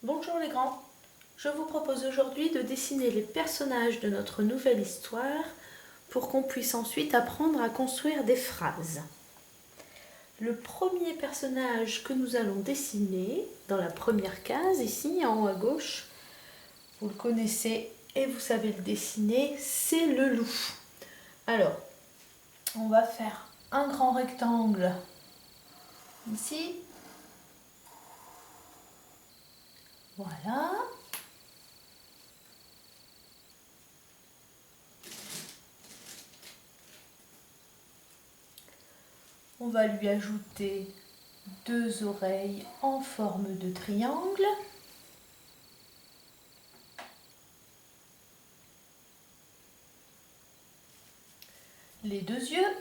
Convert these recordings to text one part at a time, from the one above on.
Bonjour les grands, je vous propose aujourd'hui de dessiner les personnages de notre nouvelle histoire pour qu'on puisse ensuite apprendre à construire des phrases. Le premier personnage que nous allons dessiner, dans la première case, ici en haut à gauche, vous le connaissez et vous savez le dessiner, c'est le loup. Alors, on va faire un grand rectangle ici. Voilà. On va lui ajouter deux oreilles en forme de triangle. Les deux yeux.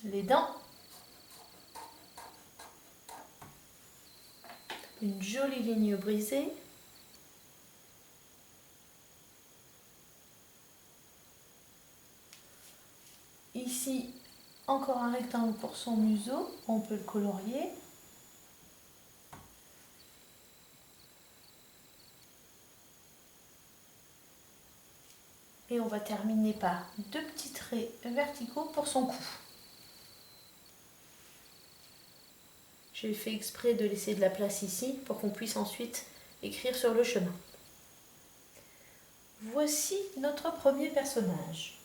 Les dents. Une jolie ligne brisée. Ici, encore un rectangle pour son museau, on peut le colorier. Et on va terminer par deux petits traits verticaux pour son cou. J'ai fait exprès de laisser de la place ici pour qu'on puisse ensuite écrire sur le chemin. Voici notre premier personnage.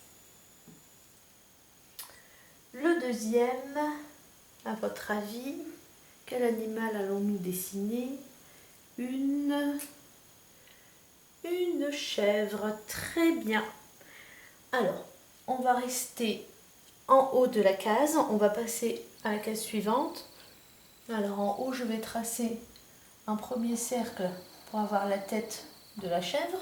Le deuxième, à votre avis, quel animal allons-nous dessiner? Une chèvre, très bien. Alors, on va rester en haut de la case, on va passer à la case suivante. Alors en haut, je vais tracer un premier cercle pour avoir la tête de la chèvre.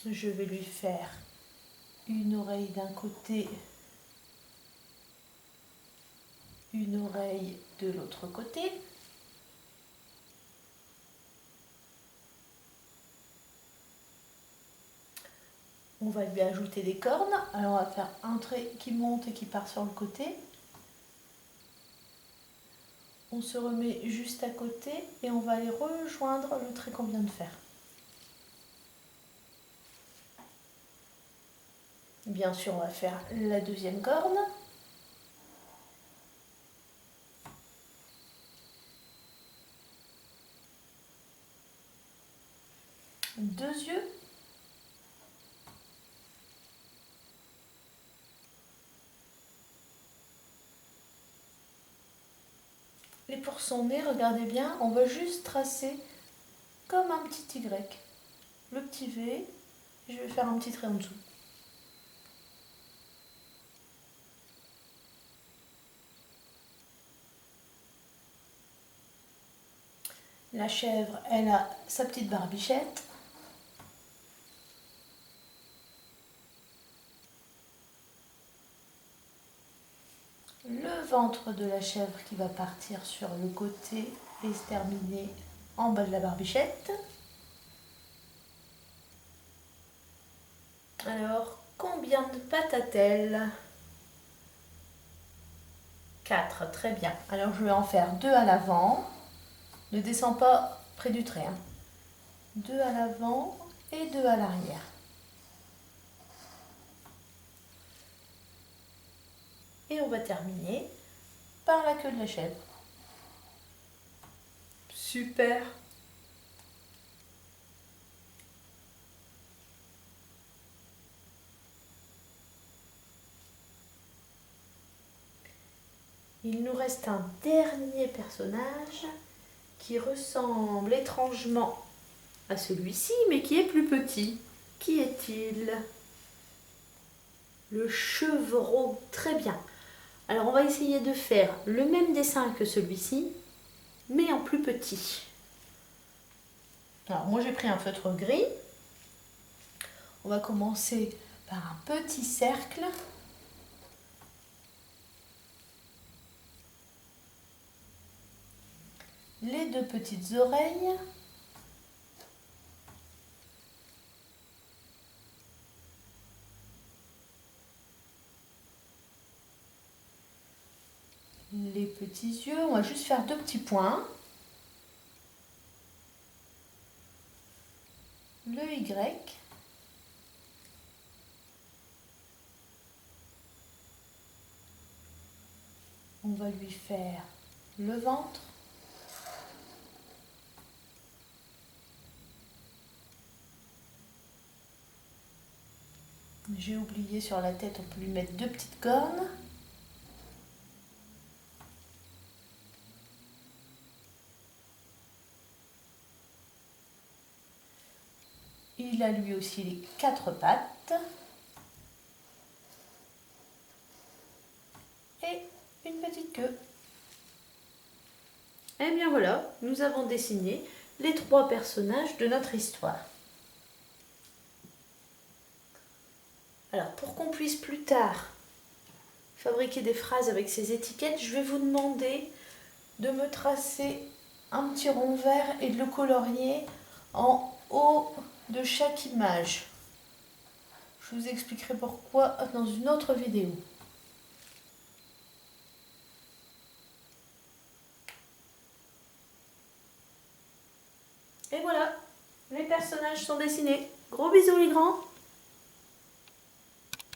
Je vais lui faire une oreille d'un côté, une oreille de l'autre côté. On va lui ajouter des cornes. Alors on va faire un trait qui monte et qui part sur le côté. On se remet juste à côté et on va aller rejoindre le trait qu'on vient de faire. Bien sûr, on va faire la deuxième corne. Deux yeux. Et pour son nez, regardez bien, on va juste tracer comme un petit Y. Le petit V, et je vais faire un petit trait en dessous. La chèvre, elle a sa petite barbichette. Le ventre de la chèvre qui va partir sur le côté et se terminer en bas de la barbichette. Alors, combien de pattes a-t-elle? 4, très bien. Alors je vais en faire 2 à l'avant. Ne descends pas près du trait. 2 à l'avant et 2 à l'arrière. Et on va terminer par la queue de la chèvre. Super! Il nous reste un dernier personnage qui ressemble étrangement à celui-ci, mais qui est plus petit. Qui est-il? Le chevreau, très bien. Alors on va essayer de faire le même dessin que celui-ci, mais en plus petit. Alors moi j'ai pris un feutre gris. On va commencer par un petit cercle. Les deux petites oreilles. petits yeux, on va juste faire 2 petits points. Le Y. On va lui faire le ventre. J'ai oublié sur la tête, on peut lui mettre 2 petites cornes. Il a lui aussi les 4 pattes. Et une petite queue. Et bien voilà, nous avons dessiné les 3 personnages de notre histoire. Alors, pour qu'on puisse plus tard fabriquer des phrases avec ces étiquettes, je vais vous demander de me tracer un petit rond vert et de le colorier en haut de chaque image. Je vous expliquerai pourquoi dans une autre vidéo. Et voilà, les personnages sont dessinés. Gros bisous les grands!